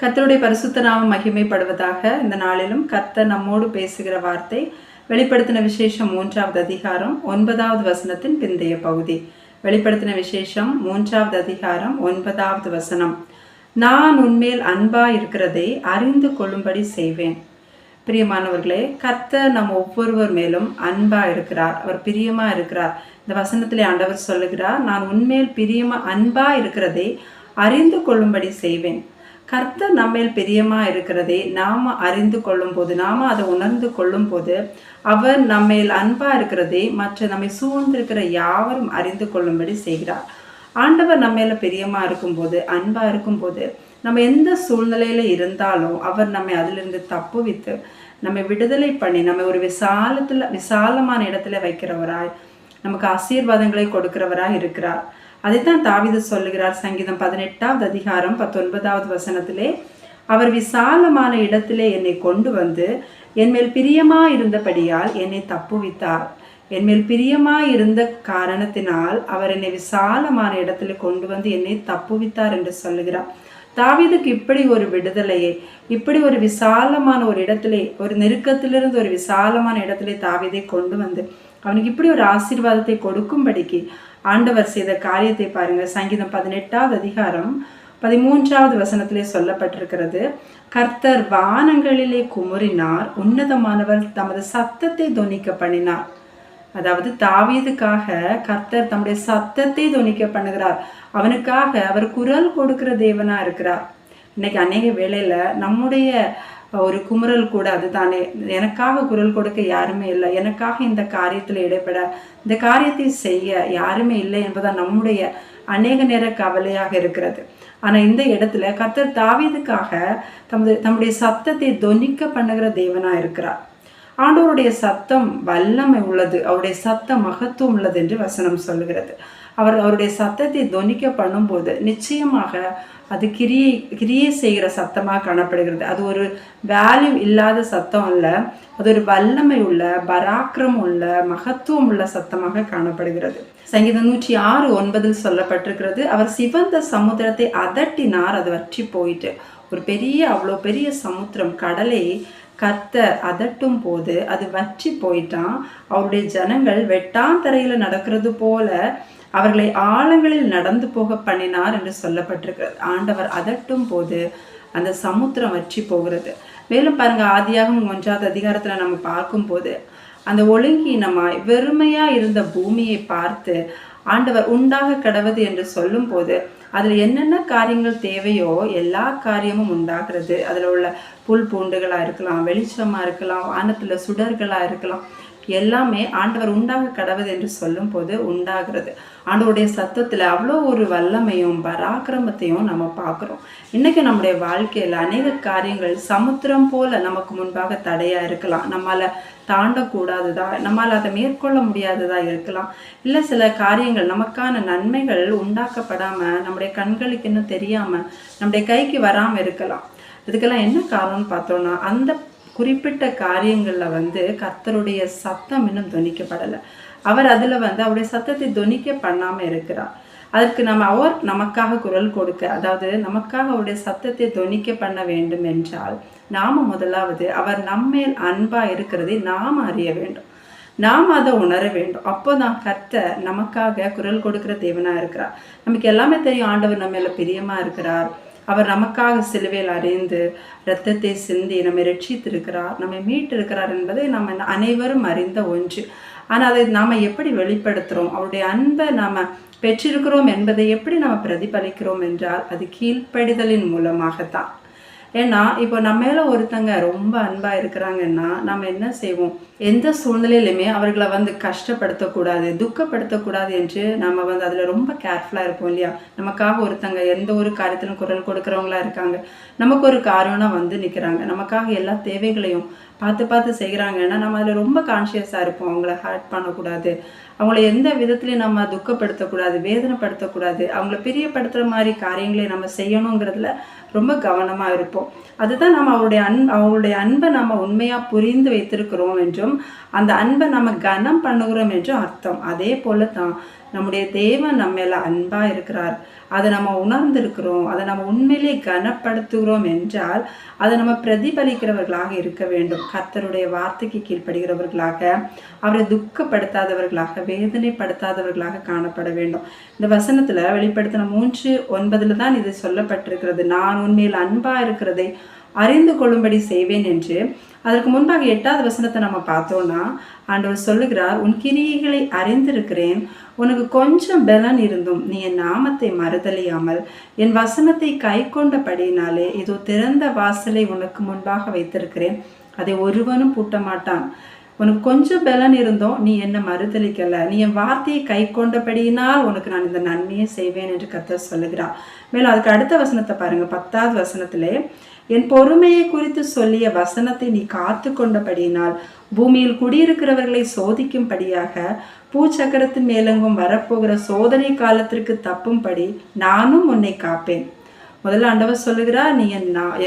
கர்த்தருடைய பரிசுத்த நாமம் மகிமைப்படுவதாக. இந்த நாளிலும் கர்த்தர் நம்மோடு பேசுகிற வார்த்தை வெளிப்படுத்தின விசேஷம் 3வது அதிகாரம் 9வது வசனத்தின் பிந்தைய பகுதி. வெளிப்படுத்தின விசேஷம் 3வது அதிகாரம் 9வது வசனம். நான் உன்மேல் அன்பாய் இருக்கிறதை அறிந்து கொள்ளும்படி செய்வேன். பிரியமானவர்களே, கர்த்தர் நம் ஒவ்வொருவர் மேலும் அன்பா இருக்கிறார், அவர் பிரியமா இருக்கிறார். இந்த வசனத்திலே ஆண்டவர் சொல்லுகிறார், நான் உன்மேல் அன்பா இருக்கிறதை அறிந்து கொள்ளும்படி செய்வேன். கர்த்தர் நம்மேல் பிரியமா இருக்கிறதை நாம அறிந்து கொள்ளும் போது, நாம அதை உணர்ந்து கொள்ளும் போது, அவர் நம்மேல் அன்பா இருக்கிறதை மற்ற நம்மை சூழ்ந்திருக்கிற யாவரும் அறிந்து கொள்ளும்படி செய்கிறார். ஆண்டவர் நம்மேல பிரியமா இருக்கும்போது, அன்பா இருக்கும்போது, நம்ம எந்த சூழ்நிலையில இருந்தாலும் அவர் நம்மை அதிலிருந்து தப்புவித்து நம்மை விடுதலை பண்ணி நம்மை ஒரு விசாலமான இடத்துல வைக்கிறவராய், நமக்கு ஆசீர்வாதங்களை கொடுக்கிறவராய் இருக்கிறார். அதைத்தான் தாவீது சொல்லுகிறார். சங்கீதம் 18வது அதிகாரம் 19வது வசனத்திலே, அவர் விசாலமான இடத்திலே என்னை கொண்டு வந்து என்மேல் பிரியமா இருந்தபடியால் என்னை தப்புவித்தார். என்மேல் பிரியமா இருந்த காரணத்தினால் அவர் என்னை விசாலமான இடத்துல கொண்டு வந்து என்னை தப்புவித்தார் என்று சொல்லுகிறார். தாவீதுக்கு இப்படி ஒரு விடுதலையை, இப்படி ஒரு விசாலமான ஒரு இடத்திலே, ஒரு நெருக்கத்திலிருந்து ஒரு விசாலமான இடத்திலே தாவீதை கொண்டு வந்து அவனுக்கு இப்படி ஒரு ஆசீர்வாதத்தை கொடுக்கும்படிக்கு ஆண்டவர் செய்த காரியத்தை பாருங்க. சங்கீதம் 18வது அதிகாரம் 13வது வசனத்திலே சொல்லப்பட்டிருக்கிறது, கர்த்தர் வானங்களிலே குமுறினார், உன்னதமானவர் தமது சத்தத்தை தொனிக்க பண்ணினார். அதாவது தாவீதுக்காக கர்த்தர் தம்முடைய சத்தத்தை தொனிக்க பண்ணுகிறார். அவனுக்காக அவர் குரல் கொடுக்கிற தேவனா இருக்கிறார். இன்னைக்கு அநேக வேளையில நம்முடைய ஒரு குமுறல் கூட அதுதானே, எனக்காக குரல் கொடுக்க யாருமே இல்லை, எனக்காக இந்த காரியத்தில் இடைப்பட, இந்த காரியத்தை செய்ய யாருமே இல்லை என்பதுதான் நம்முடைய அநேக நேர கவலையாக இருக்கிறது. ஆனால் இந்த இடத்துல கர்த்தர் தாவீதுக்காக தம்முடைய சத்தத்தை தொனிக்க பண்ணுகிற தேவனா இருக்கிறார். ஆண்டவருடைய சத்தம் வல்லமை உள்ளது, அவருடைய சத்தம் மகத்துவம் உள்ளது என்று வசனம் சொல்லுகிறது. அவருடைய சத்தத்தை தொனிக்க பண்ணும்போது நிச்சயமாக அது கிரியை செய்கிற சத்தமாக காணப்படுகிறது. அது ஒரு வேல்யூ இல்லாத சத்தம் அல்ல, அது ஒரு வல்லமை உள்ள, பராக்கிரமம் உள்ள, மகத்துவம் உள்ள சத்தமாக காணப்படுகிறது. சங்கீதம் 106:9 சொல்லப்பட்டிருக்கிறது, அவர் சிவந்த சமுத்திரத்தை அதட்டினார், அது வற்றி போயிட்டு. ஒரு அவ்வளோ பெரிய சமுத்திரம், கடலை கர்த்தர் அதட்டும் போது அது வற்றி போயிட்டான். அவருடைய ஜனங்கள் வெட்டாந்தரையில நடக்கிறது போல அவர்களை ஆழங்களில் நடந்து போக பண்ணினார் என்று சொல்லப்பட்டிருக்கிறது. ஆண்டவர் அதட்டும் போது அந்த சமுத்திரம் வற்றி போகிறது. மேலும் பாருங்க, ஆதியாகமம் 1வது அதிகாரத்துல நம்ம பார்க்கும்போது அந்த ஒழுங்கீனமாய் வெறுமையா இருந்த பூமியை பார்த்து ஆண்டவர் உண்டாக கடவது என்று சொல்லும் போது அதுல என்னென்ன காரியங்கள் தேவையோ எல்லா காரியமும் உண்டாகிறது. அதுல உள்ள புல் பூண்டுகளா இருக்கலாம், வெளிச்சமா இருக்கலாம், வானத்துல சுடர்களா இருக்கலாம், எல்லாமே ஆண்டவர் உண்டாக கடவுது என்று சொல்லும் போது உண்டாகிறது. ஆண்டவருடைய சத்தத்துல அவ்வளோ ஒரு வல்லமையும் பராக்கிரமத்தையும் நம்ம பார்க்குறோம். இன்னைக்கு நம்முடைய வாழ்க்கையில அநேக காரியங்கள் சமுத்திரம் போல நமக்கு முன்பாக தடையா இருக்கலாம், நம்மால தாண்டக்கூடாததா, நம்மால் அதை மேற்கொள்ள முடியாததா இருக்கலாம். இல்லை சில காரியங்கள் நமக்கான நன்மைகள் உண்டாக்கப்படாம நம்முடைய கண்களுக்கு இன்னும் தெரியாம நம்முடைய கைக்கு வராம இருக்கலாம். இதுக்கெல்லாம் என்ன காரணம்னு பார்த்தோம்னா, அந்த குறிப்பிட்ட காரியங்களில் கர்த்தருடைய சத்தம் இன்னும் தொனிக்கப்படலை. அவர் அதில் அவருடைய சத்தத்தை தொனிக்க பண்ணாமல் இருக்கிறார். அதற்கு அவர் நமக்காக குரல் கொடுக்க, அதாவது நமக்காக அவருடைய சத்தத்தை தொனிக்க பண்ண வேண்டும் என்றால் நாம் முதலாவது அவர் நம்மேல் அன்பா இருக்கிறதை நாம் அறிய வேண்டும், நாம் அதை உணர வேண்டும். அப்போதான் கர்த்தர் நமக்காக குரல் கொடுக்கிற தேவனா இருக்கிறார். நமக்கு எல்லாமே தெரியும், ஆண்டவர் நம்ம மேல பிரியமா இருக்கிறார், அவர் நமக்காக சிலுவையில் அறைந்து இரத்தத்தை சிந்தி நம்மை ரட்சித்திருக்கிறார், நம்மை மீட்டிருக்கிறார் என்பதை நம்ம அனைவரும் அறிந்த ஒன்று. ஆனால் அதை நாம் எப்படி வெளிப்படுத்துகிறோம், அவருடைய அன்பை நாம் பெற்றிருக்கிறோம் என்பதை எப்படி நாம் பிரதிபலிக்கிறோம் என்றால் அது கீழ்ப்படிதலின் மூலமாகத்தான். ஏன்னா இப்போ நம்ம மேல ஒருத்தங்க ரொம்ப அன்பா இருக்கிறாங்கன்னா நம்ம என்ன செய்வோம், எந்த சூழ்நிலையிலுமே அவர்களை கஷ்டப்படுத்தக்கூடாது, துக்கப்படுத்தக்கூடாது என்று நம்ம அதுல ரொம்ப கேர்ஃபுல்லா இருப்போம் இல்லையா. நமக்காக ஒருத்தங்க எந்த ஒரு காரியத்திலும் குரல் கொடுக்கறவங்களா இருக்காங்க, நமக்கு ஒரு காரியம்னா நிற்கிறாங்க, நமக்காக எல்லா தேவைகளையும் பார்த்து செய்கிறாங்கன்னா நம்ம அதில் ரொம்ப கான்ஷியஸாக இருப்போம். அவங்கள ஹர்ட் பண்ணக்கூடாது, அவங்கள எந்த விதத்துலையும் நம்ம துக்கப்படுத்தக்கூடாது, வேதனைப்படுத்தக்கூடாது, அவங்கள பிரியப்படுத்துகிற மாதிரி காரியங்களை நம்ம செய்யணுங்கிறதுல ரொம்ப கவனமாக இருப்போம். அதுதான் நம்ம அவருடைய அன்பை நம்ம உண்மையாக புரிந்து வைத்திருக்கிறோம் என்றும் அந்த அன்பை நம்ம கனம் பண்ணுகிறோம் என்றும் அர்த்தம். அதே போல தான் நம்முடைய தேவன் நம்ம மேல அன்பா இருக்கிறார், அதை நம்ம உணர்ந்திருக்கிறோம், அதை நம்ம உண்மையிலே கனப்படுத்துகிறோம் என்றால் அதை நம்ம பிரதிபலிக்கிறவர்களாக இருக்க வேண்டும். கர்த்தருடைய வார்த்தைக்கு கீழ்ப்படுகிறவர்களாக, அவரை துக்கப்படுத்தாதவர்களாக, வேதனைப்படுத்தாதவர்களாக காணப்பட வேண்டும். இந்த வசனத்துல வெளிப்படுத்தின 3:9 தான் இது சொல்லப்பட்டிருக்கிறது. நான் உண்மையில் அன்பா இருக்கிறதை அறிந்து கொள்ளும்படி செய்வேன் என்று. அதற்கு முன்பாக 8வது வசனத்தை நம்ம பார்த்தோம்னா ஆண்டவர் சொல்லுகிறார், உன் கிரியைகளை அறிந்திருக்கிறேன், உனக்கு கொஞ்சம் பலன் இருந்தும் நீ என் நாமத்தை மறுதலியாமல் என் வசனத்தை கை கொண்டபடியினாலே இதோ திறந்த வாசலை உனக்கு முன்பாக வைத்திருக்கிறேன், அதை ஒருவனும் பூட்ட மாட்டான். உனக்கு கொஞ்சம் பலன் இருந்தோம், நீ என்ன மறுதலிக்கல, நீ என் வார்த்தையை கை கொண்டபடியினால் உனக்கு நான் இந்த நன்மையை செய்வேன் என்று கர்த்தர் சொல்லுகிறார். மேலும் அதுக்கு அடுத்த வசனத்தை பாருங்க, 10வது வசனத்திலே, என் பொறுமையை குறித்து சொல்லிய வசனத்தை நீ காத்து கொண்டபடியினால் பூமியில் குடியிருக்கிறவர்களை சோதிக்கும்படியாக பூச்சக்கரத்தின் மேலெங்கும் வரப்போகிற சோதனை காலத்திற்கு தப்பும்படி நானும் உன்னை காப்பேன். முதல்ல ஆண்டவர் சொல்லுகிறார், நீ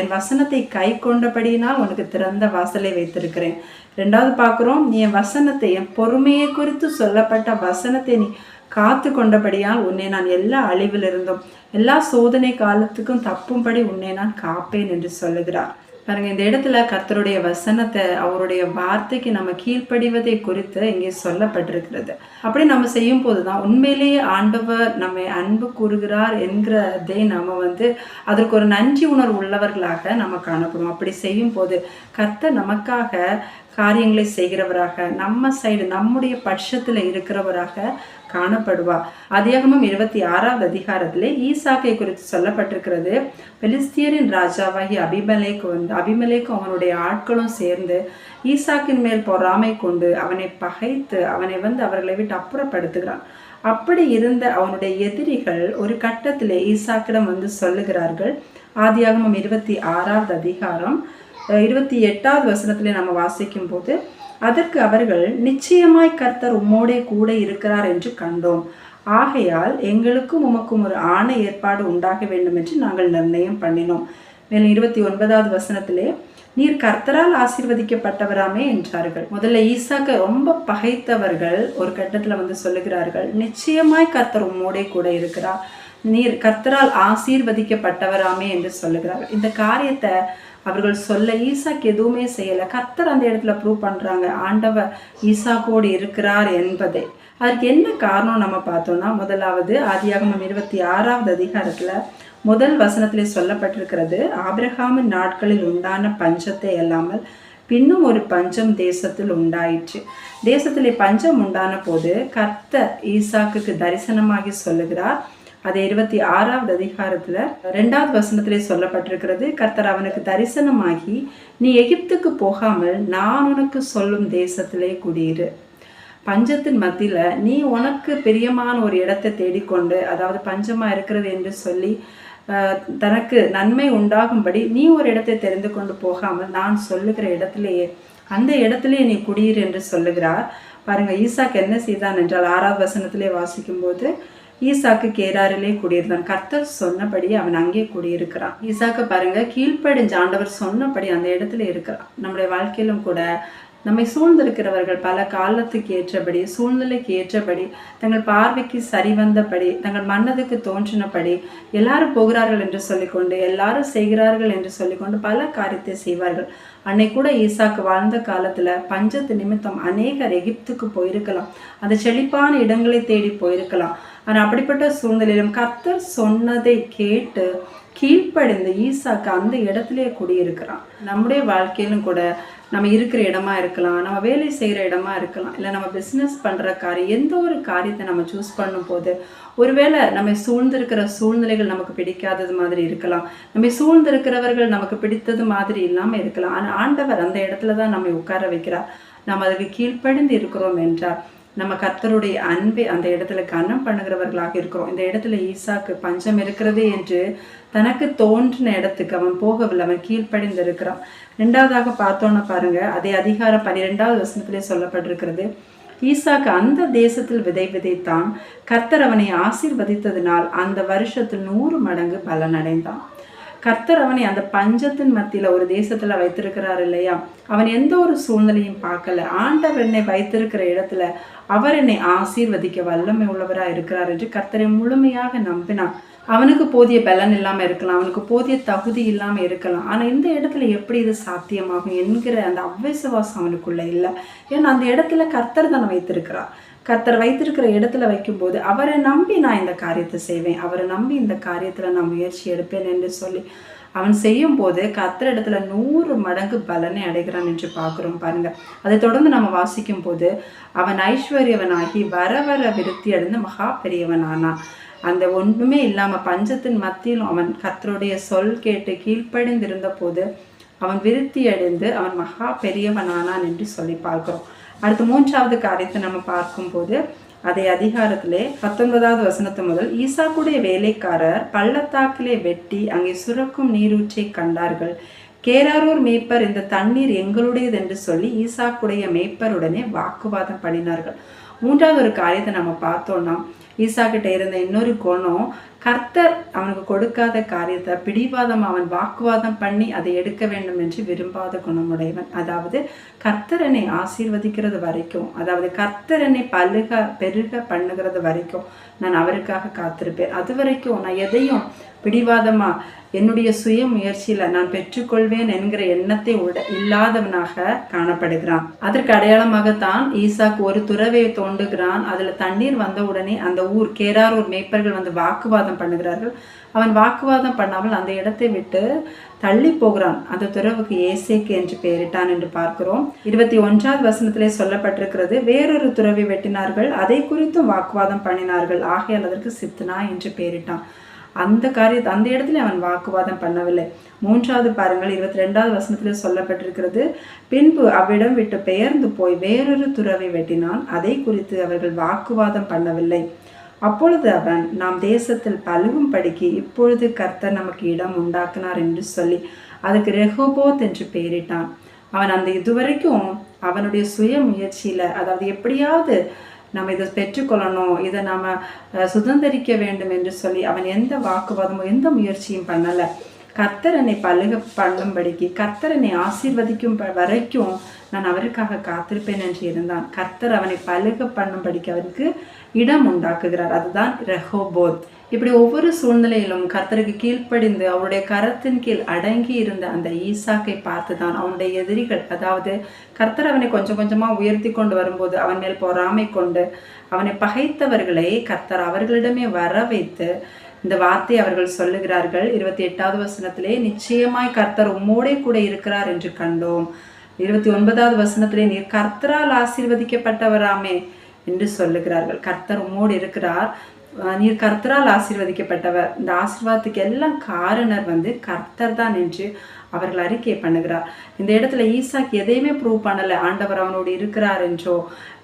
என் வசனத்தை கை கொண்டபடியினால் உனக்கு திறந்த வாசலை வைத்திருக்கிறேன். 2வது பார்க்குறோம், நீ என் வசனத்தை, என் பொறுமையை குறித்து சொல்லப்பட்ட வசனத்தை நீ காத்து கொண்டபடியால் உன்னை நான் எல்லா அழிவிலிருந்தும் எல்லா சோதனை காலத்துக்கும் தப்பும்படி உன்னை நான் காப்பேன் என்று சொல்லுகிறார். பாருங்க, இந்த இடத்துல கர்த்தருடைய வசனத்தை, அவருடைய வார்த்தைக்கு நம்ம கீழ்ப்படிவதை குறித்து இங்கே சொல்லப்பட்டிருக்கிறது. அப்படி நம்ம செய்யும் போதுதான் உண்மையிலேயே ஆண்டவர் நம்மை அன்பு கூறுகிறார் என்கிறதை நம்ம அதற்கு ஒரு நன்றி உணர்வு உள்ளவர்களாக நம்ம காணப்படும். அப்படி செய்யும் போது கர்த்தர் நமக்காக காரியங்களை செய்கிறவராக, நம்ம சைடு, நம்முடைய பட்சத்தில் இருக்கிறவராக காணப்படுவார். ஆதியாகமம் 26வது அதிகாரத்திலே ஈசாக்கை குறித்து சொல்லப்பட்டிருக்கிறது. பெலிஸ்தியரின் ராஜாவாகி அபிமெலேக்கும் அவனுடைய ஆட்களும் சேர்ந்து ஈசாக்கின் மேல் பொறாமை கொண்டு அவனை பகைத்து அவனை அவர்களை விட்டு அப்புறப்படுத்துகிறான். அப்படி இருந்த அவனுடைய எதிரிகள் ஒரு கட்டத்திலே ஈசாக்கிடம் சொல்லுகிறார்கள். ஆதியாகமம் 26வது அதிகாரம் 28வது வசனத்திலே நம்ம வாசிக்கும் போது, அதற்கு அவர்கள், நிச்சயமாய் கர்த்தர் உம்மோடே கூட இருக்கிறார் என்று கண்டோம், ஆகையால் எங்களுக்கும் உமக்கும் ஒரு ஆணை ஏற்பாடு உண்டாக வேண்டும் என்று நாங்கள் நிர்ணயம் பண்ணினோம். மேலும் 29வது வசனத்திலே, நீர் கர்த்தரால் ஆசீர்வதிக்கப்பட்டவராமே என்றார்கள். முதல்ல ஈசாக்க ரொம்ப பகைத்தவர்கள் ஒரு கட்டத்துல சொல்லுகிறார்கள், நிச்சயமாய் கர்த்தர் உம்மோடே கூட இருக்கிறார், நீர் கர்த்தரால் ஆசீர்வதிக்கப்பட்டவராமே என்று சொல்லுகிறார். இந்த காரியத்தை அவர்கள் சொல்ல ஈசாக்கு எதுவுமே செய்யலை. கர்த்தர் அந்த இடத்துல ப்ரூவ் பண்ணுறாங்க, ஆண்டவர் ஈசாக்கோடு இருக்கிறார் என்பதை. அதுக்கு என்ன காரணம் நம்ம பார்த்தோம்னா, முதலாவது ஆதியாகமம் 26வது அதிகாரத்தில் முதல் வசனத்திலே சொல்லப்பட்டிருக்கிறது, ஆபிரகாமின் நாட்களில் உண்டான பஞ்சத்தை அல்லாமல் பின்னும் ஒரு பஞ்சம் தேசத்தில் உண்டாயிற்று. தேசத்திலே பஞ்சம் உண்டான போது கர்த்தர் ஈசாக்குக்கு தரிசனமாகி சொல்லுகிறார். அதே 26வது அதிகாரத்துல 2வது வசனத்திலே சொல்லப்பட்டிருக்கிறது, கர்த்தர் அவனுக்கு தரிசனமாகி, நீ எகிப்துக்கு போகாமல் நான் உனக்கு சொல்லும் தேசத்திலே குடியிரு. பஞ்சத்தின் மத்தியில நீ உனக்கு பிரியமான ஒரு இடத்தை தேடிக்கொண்டு, அதாவது பஞ்சமா இருக்கிறது என்று சொல்லி தனக்கு நன்மை உண்டாகும்படி நீ ஒரு இடத்தை தெரிந்து கொண்டு போகாமல் நான் சொல்லுகிற இடத்திலேயே அந்த இடத்திலேயே நீ குடியிரு என்று சொல்லுகிறார். பாருங்க, ஈசாக்கு என்ன செய்தான் என்றால் 6வது வசனத்திலே வாசிக்கும் போது, ஈசாக்கு கேராரிலே குடியிருந்தான். கர்த்தர் சொன்னபடி அவன் அங்கே குடியிருக்கிறான். ஈசாக்கு பாருங்க, கீழ்ப்படிஞ்ச ஆண்டவர் சொன்னபடி அந்த இடத்துல இருக்கிறான். நம்முடைய வாழ்க்கையிலும் கூட நம்மை சூழ்ந்திருக்கிறவர்கள் பல காலத்துக்கு ஏற்றபடி, சூழ்நிலைக்கு ஏற்றபடி, தங்கள் பார்வைக்கு சரிவந்தபடி, தங்கள் மனதுக்கு தோன்றினபடி எல்லாரும் போகிறார்கள் என்று சொல்லிக்கொண்டு, எல்லாரும் செய்கிறார்கள் என்று சொல்லிக்கொண்டு பல காரியத்தை செய்வார்கள். அன்னை கூட ஈசாக்கு வாழ்ந்த காலத்துல பஞ்சத்து நிமித்தம் அநேகர் எகிப்துக்கு போயிருக்கலாம், அந்த செழிப்பான இடங்களை தேடி போயிருக்கலாம். ஆனால் அப்படிப்பட்ட சூழ்நிலையிலும் கர்த்தர் சொன்னதை கேட்டு கீழ்ப்படிந்து ஈசாக்கு அந்த இடத்திலே குடியிருக்கிறான். நம்முடைய வாழ்க்கையிலும் கூட நம்ம இருக்கிற இடமா இருக்கலாம், நம்ம வேலை செய்கிற இடமா இருக்கலாம், இல்லை நம்ம பிஸ்னஸ் பண்ணுற காரியம், எந்த ஒரு காரியத்தை நம்ம சூஸ் பண்ணும் போது ஒருவேளை நம்ம சூழ்ந்திருக்கிற சூழ்நிலைகள் நமக்கு பிடிக்காதது மாதிரி இருக்கலாம், நம்ம சூழ்ந்திருக்கிறவர்கள் நமக்கு பிடித்தது மாதிரி இல்லாமல் இருக்கலாம். ஆனால் ஆண்டவர் அந்த இடத்துல தான் நம்மை உட்கார வைக்கிறார். நம்ம அதுக்கு கீழ்ப்படிந்து இருக்கிறோம் என்றால் நம்ம கர்த்தருடைய அன்பை அந்த இடத்துல கனம் பண்ணுகிறவர்களாக இருக்கிறோம். இந்த இடத்துல ஈசாக்கு பஞ்சம் இருக்கிறது என்று தனக்கு தோன்றின இடத்துக்கு அவன் போகவில்லை, அவன் கீழ்ப்படிந்து இருக்கிறான். 2வதாக பார்த்தோன்னு பாருங்க, அதே அதிகாரம் 12வது வசனத்திலே சொல்லப்பட்டிருக்கிறது, ஈசாக்கு அந்த தேசத்தில் விதைத்தான், கர்த்தர் அவனை ஆசீர்வதித்ததினால் அந்த வருஷத்தில் 100 மடங்கு பலன் அடைந்தான். கர்த்தர் அவனை அந்த பஞ்சத்தின் மத்தியில ஒரு தேசத்துல வைத்திருக்கிறார் இல்லையா, அவன் எந்த ஒரு சூழ்நிலையும் பார்க்கல. ஆண்டவர் என்னை வைத்திருக்கிற இடத்துல அவர் என்னை ஆசீர்வதிக்க வல்லமை உள்ளவரா இருக்கிறார் என்று கர்த்தரை முழுமையாக நம்பினான். அவனுக்கு போதிய பலன் இல்லாம இருக்கலாம், அவனுக்கு போதிய தகுதி இல்லாம இருக்கலாம். ஆனா இந்த இடத்துல எப்படி இது சாத்தியமாகும் என்கிற அந்த அவ்விசுவாசம் அவனுக்குள்ள இல்லை. ஏன்னா அந்த இடத்துல கர்த்தர் தானே வைத்திருக்கிறார். கர்த்தர் வைத்திருக்கிற இடத்துல வைக்கும்போது அவரை நம்பி நான் இந்த காரியத்தை செய்வேன், அவரை நம்பி இந்த காரியத்துல நான் முயற்சி எடுப்பேன் என்று சொல்லி அவன் செய்யும் போது கர்த்தர் இடத்துல 100 மடங்கு பலனை அடைகிறான் என்று பார்க்கிறோம் பாருங்க. அதை தொடர்ந்து நம்ம வாசிக்கும் போது அவன் ஐஸ்வர்யவனாகி வர வர விருத்தி அடைந்து மகா பெரியவனானான். அந்த ஒன்றுமே இல்லாம பஞ்சத்தின் மத்தியிலும் அவன் கர்த்தருடைய சொல் கேட்டு கீழ்ப்படிந்திருந்த போது அவன் விருத்தி அடைந்து அவன் மகா பெரியவனானான் என்று சொல்லி பார்க்கிறோம். அடுத்து 3வது காரியத்தை நம்ம பார்க்கும்போது அதே அதிகாரத்திலே 19வது வசனத்து முதல், ஈசாக்குடைய வேலைக்காரர் பள்ளத்தாக்கிலே வெட்டி அங்கே சுரக்கும் நீரூற்றை கண்டார்கள். கேராரூர் மேய்ப்பர் இந்த தண்ணீர் எங்களுடையது என்று சொல்லி ஈசாக்குடைய மேய்ப்பருடனே வாக்குவாதம் பண்ணினார்கள். 3வது ஒரு காரியத்தை நம்ம பார்த்தோம்னா, ஈசாக்கிட்ட இருந்த இன்னொரு குணம், கர்த்தர் அவனுக்கு கொடுக்காத காரியத்தை பிடிவாதம் அவன் வாக்குவாதம் பண்ணி அதை எடுக்க வேண்டும் என்று விரும்பாத குணமுடையவன். அதாவது கர்த்தரனை ஆசீர்வதிக்கிறது வரைக்கும், அதாவது கர்த்தரனை பெருக பண்ணுகிறது வரைக்கும் நான் அவருக்காக காத்திருப்பேன். அது வரைக்கும் நான் எதையும் பிடிவாதமா என்னுடைய சுய முயற்சியில நான் பெற்றுக்கொள்வேன் என்கிற எண்ணத்தை இல்லாதவனாக காணப்படுகிறான். அதற்கு அடையாளமாகத்தான் ஈசாக்கு ஒரு துறவை தோண்டுகிறான். அதுல தண்ணீர் வந்த உடனே அந்த ஊர் கேராரூர் மேய்ப்பர்கள் வந்து வாக்குவாதம் பண்ணுகிறார்கள். அவன் வாக்குவாதம் பண்ணாமல் அந்த இடத்தை விட்டு தள்ளி போகிறான். அந்த துறவுக்கு ஏசேக்கு என்று பெயரிட்டான் என்று பார்க்கிறோம். 21வது வசனத்திலே சொல்லப்பட்டிருக்கிறது, வேறொரு துறவை வெட்டினார்கள், அதை குறித்தும் வாக்குவாதம் பண்ணினார்கள், ஆகையால் அதற்கு சித்னா என்று பெயரிட்டான். அந்த இடத்துல அவன் வாக்குவாதம் பண்ணவில்லை. 3வது பாருங்கள், 22வது வசனத்துல சொல்லப்பட்டிருக்கிறது, பின்பு அவ்விடம் விட்டு பெயர்ந்து போய் வேறொரு துறவை வெட்டினான், அதை குறித்து அவர்கள் வாக்குவாதம் பண்ணவில்லை. அப்பொழுது அவன், நாம் தேசத்தில் பழுகும்படிக்கு இப்பொழுது கர்த்தர் நமக்கு இடம் உண்டாக்கினார் என்று சொல்லி அதுக்கு ரெஹோபோத் என்று பெயரிட்டான். அவன் அந்த இதுவரைக்கும் அவனுடைய சுய முயற்சியில, அதாவது எப்படியாவது நம்ம இதை பெற்றுக்கொள்ளணும், இதை நம்ம சுதந்திரிக்க வேண்டும் என்று சொல்லி அவன் எந்த வாக்குவாதமும் எந்த முயற்சியும் பண்ணலை. கர்த்தரனை பண்ணும்படிக்கு, கர்த்தரனை ஆசீர்வதிக்கும் வரைக்கும் நான் அவருக்காக காத்திருப்பேன் என்று இருந்தான். கர்த்தர் அவனை பண்ணும்படிக்கு அவருக்கு இடம் உண்டாக்குகிறார். அதுதான் ரெஹோபோத். இப்படி ஒவ்வொரு சூழ்நிலையிலும் கர்த்தருக்கு கீழ்ப்படிந்து அவருடைய கரத்தின் கீழ் அடங்கி இருந்த அந்த ஈசாக்கை பார்த்துதான் அவனுடைய எதிரிகள், அதாவது கர்த்தர் அவனை கொஞ்சம் கொஞ்சமா உயர்த்தி கொண்டு வரும்போது அவன் மேல் பொறாமை கொண்டு அவனை பகைத்தவர்களை கர்த்தர் அவர்களிடமே வர வைத்து இந்த வார்த்தை அவர்கள் சொல்லுகிறார்கள். 28வது வசனத்திலே, நிச்சயமாய் கர்த்தர் உம்மோடே கூட இருக்கிறார் என்று கண்டோம். 29வது வசனத்திலே, நீர் கர்த்தரால் ஆசீர்வதிக்கப்பட்டவராமே என்று சொல்லுகிறார்கள். கர்த்தர் உம்மோடு இருக்கிறார், நீர் கர்த்தரால் ஆசீர்வதிக்கப்பட்டவர். இந்த ஆசீர்வாதத்துக்கு எல்லாம் காரணர் கர்த்தர் தான் என்று அவர்கள் அறிக்கை பண்ணுகிறார். இந்த இடத்துல ஈசாக்கு எதையுமே ப்ரூவ் பண்ணலை, ஆண்டவர் அவனோடு இருக்கிறார் என்றோ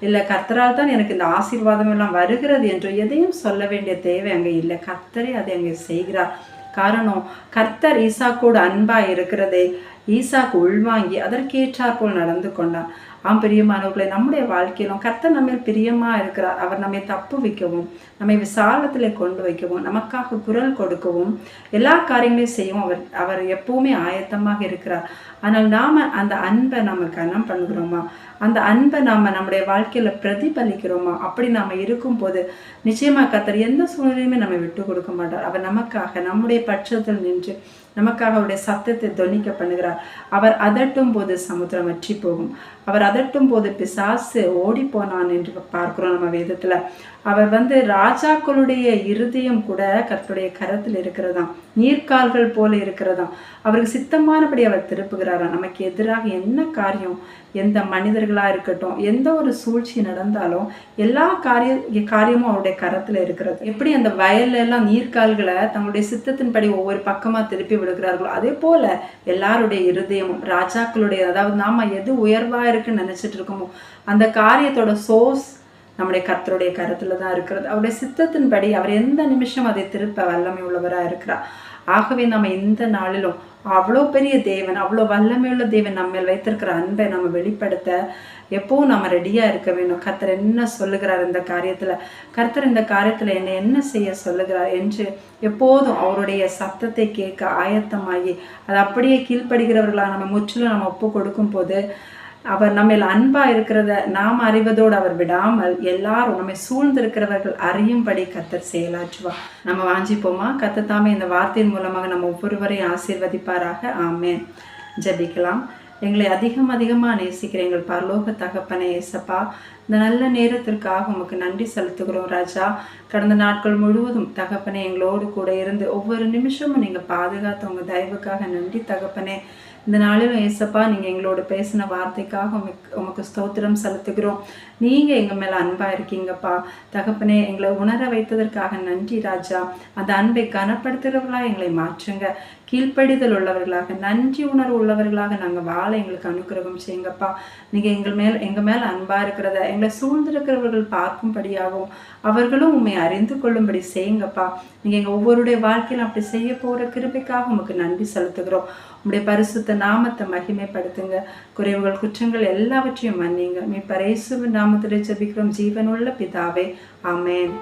இல்லை கர்த்தரால் தான் எனக்கு இந்த ஆசீர்வாதம் எல்லாம் வருகிறது என்றோ எதையும் சொல்ல வேண்டிய தேவை அங்கே இல்லை. கர்த்தரே அதை அங்கே செய்கிறார். காரணம், கர்த்தர் ஈசாக்கோடு அன்பா இருக்கிறதை ஈசாக்கு உள்வாங்கி அதற்கேற்றார் போல் நடந்து கொண்டான். பிரியமானவர்களை, நம்முடைய வாழ்க்கையிலும் கர்த்தர் நம்ம பிரியமா இருக்கிறார். அவர் நம்மை தப்பு வைக்கவும், நம்மை விசாலத்திலே கொண்டு வைக்கவும், நமக்காக குரல் கொடுக்கவும், எல்லா காரியங்களையும் செய்யவும் அவர் எப்பவுமே ஆயத்தமாக இருக்கிறார். ஆனால் நாம அந்த அன்பை நம்ம கனம் பண்ணுகிறோமா? அந்த அன்பை நாம நம்முடைய வாழ்க்கையில பிரதிபலிக்கிறோமா? அப்படி நாம இருக்கும் போது நிச்சயமா கர்த்தர் எந்த சூழ்நிலையுமே நம்ம விட்டு கொடுக்க மாட்டார். அவர் நமக்காக நம்முடைய பட்சத்தில் நின்று நமக்காக அவருடைய சத்தத்தை தொனிக்க பண்ணுகிறார். அவர் அதட்டும் போது சமுத்திரம் வற்றி போகும், அவர் அதட்டும் போது பிசாசு ஓடி போனான் என்று பார்க்கிறோம் நம்ம வேதத்துல. அவர் ராஜாக்களுடைய இருதயம் கூட கர்த்தருடைய கரத்தில் இருக்கிறதாம், நீர்க்கால்கள் போல இருக்கிறதாம். அவருக்கு சித்தமானபடி அவர் திருப்புகிறாராம். நமக்கு எதிராக என்ன காரியம், எந்த மனிதர்களா இருக்கட்டும், எந்த ஒரு சூழ்ச்சி நடந்தாலும் எல்லா காரியமும் அவருடைய கரத்துல இருக்கிறது. எப்படி அந்த வயல்ல எல்லாம் நீர்க்கால்களை தங்களுடைய சித்தத்தின்படி ஒவ்வொரு பக்கமா திருப்பி விடுகிறார்களோ, அதே போல எல்லாருடைய இருதயமும் ராஜாக்களுடைய, அதாவது நாம எது உயர்வா இருக்குன்னு நினைச்சிட்டு இருக்கோமோ அந்த காரியத்தோட சோர்ஸ் நம்முடைய கர்த்தருடைய கருத்துல தான் இருக்கிறது. அவருடைய சித்தத்தின்படி அவர் எந்த நிமிஷம் அதை திருப்ப வல்லமை உள்ளவராக இருக்கிறார். ஆகவே நம்ம இந்த நாளிலும் அவ்வளோ பெரிய தேவன், அவ்வளோ வல்லமையுள்ள தேவன் நம்ம மேல் வைத்திருக்கிற அன்பை நம்ம வெளிப்படுத்த எப்போவும் நம்ம ரெடியாக இருக்க வேண்டும். கர்த்தர் என்ன சொல்லுகிறார் இந்த காரியத்தில், கர்த்தர் இந்த காரியத்தில் என்ன செய்ய சொல்லுகிறார் என்று எப்போதும் அவருடைய சத்தத்தை கேட்க ஆயத்தமாகி அது அப்படியே கீழ்ப்படுகிறவர்களாக நம்ம முற்றிலும் நம்ம ஒப்பு கொடுக்கும் போது அவர் நம்ம அன்பா இருக்கிறத நாம் அறிவதோடு அவர் விடாமல் எல்லாரும் நம்மை சூழ்ந்திருக்கிறவர்கள் அறியும்படி கர்த்தர் செயலாற்றுவார். நம்ம வாஞ்சிப்போமா? கர்த்தர் தாமே இந்த வார்த்தையின் மூலமாக நம்ம ஒவ்வொருவரையும் ஆசீர்வதிப்பாராக. ஆமேன். ஜெபிக்கலாம். எங்களை அதிகமாக நேசிக்கிற எங்கள் பரலோக தகப்பனே ஏசப்பா, இந்த நல்ல நேரத்திற்காக உமக்கு நன்றி செலுத்துகிறோம் ராஜா. கடந்த நாட்கள் முழுவதும் தகப்பனே எங்களோடு கூட இருந்து ஒவ்வொரு நிமிஷமும் நீங்கள் பாதுகாத்த உங்கள் தயவுக்காக நன்றி தகப்பனே. இந்த நாளிலும் ஏசப்பா நீங்கள் எங்களோட பேசின வார்த்தைக்காக உமக்கு ஸ்தோத்திரம் செலுத்துகிறோம். நீங்கள் எங்கள் மேலே அன்பாக இருக்கீங்கப்பா தகப்பனே. எங்களை உணர வைத்ததற்காக நன்றி ராஜா. அந்த அன்பை கனப்படுத்துகிறவர்களாக எங்களை மாற்றுங்க. கீழ்ப்படிதல் உள்ளவர்களாக, நன்றி உணர்வு உள்ளவர்களாக நாங்கள் வாழ எங்களுக்கு அனுக்கிரகம் செய்யுங்கப்பா. நீங்கள் எங்கள் மேல் அன்பாக இருக்கிறத எங்களை சூழ்ந்திருக்கிறவர்கள் பார்க்கும்படியாகவும் அவர்களும் உண்மை அறிந்து கொள்ளும்படி செய்யுங்கப்பா. நீங்கள் எங்கள் ஒவ்வொருடைய வாழ்க்கையில் அப்படி செய்ய போகிற கிருபைக்காக உமக்கு நன்றி செலுத்துகிறோம். உங்களுடைய பரிசுத்த நாமத்தை மகிமைப்படுத்துங்க. குறைவுகள் குற்றங்கள் எல்லாவற்றையும் மன்னிங்க. மீட்பர் இயேசுவின் நாமத்திலே ஜெபிக்கிறோம் ஜீவனுள்ள பிதாவே. ஆமென்.